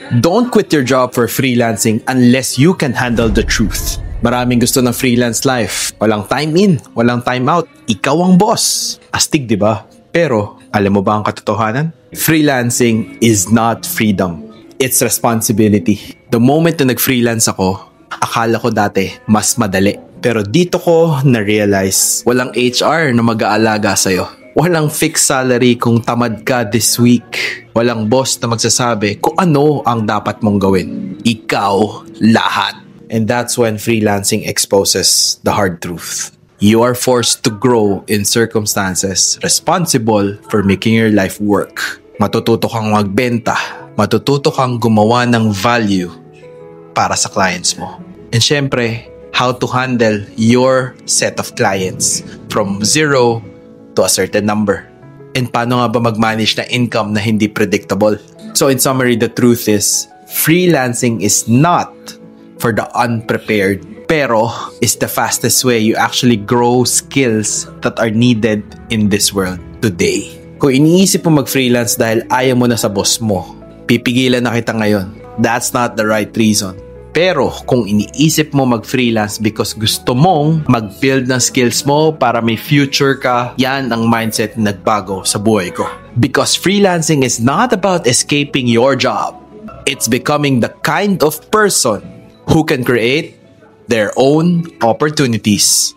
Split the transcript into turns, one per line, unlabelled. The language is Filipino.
Don't quit your job for freelancing unless you can handle the truth. Maraming gusto ng freelance life. Walang time in, walang time out. Ikaw ang boss. Astig, di ba? Pero, alam mo ba ang katotohanan? Freelancing is not freedom. It's responsibility. The moment na nag-freelance ako, akala ko dati mas madali. Pero dito ko na-realize, walang HR na mag-aalaga sa'yo. Walang fixed salary kung tamad ka this week. Walang boss na magsasabi kung ano ang dapat mong gawin. Ikaw lahat. And that's when freelancing exposes the hard truth. You are forced to grow in circumstances responsible for making your life work. Matututo kang magbenta. Matututo kang gumawa ng value para sa clients mo. And syempre, how to handle your set of clients from 0 to a certain number. And paano nga ba mag-manage na income na hindi predictable? So in summary, the truth is, freelancing is not for the unprepared, pero is the fastest way you actually grow skills that are needed in this world today. Kung iniisip mo mag-freelance dahil ayaw mo na sa boss mo, pipigilan na kita ngayon. That's not the right reason. Pero kung iniisip mo mag-freelance because gusto mong mag-build ng skills mo para may future ka, yan ang mindset na nagbago sa buhay ko. Because freelancing is not about escaping your job. It's becoming the kind of person who can create their own opportunities.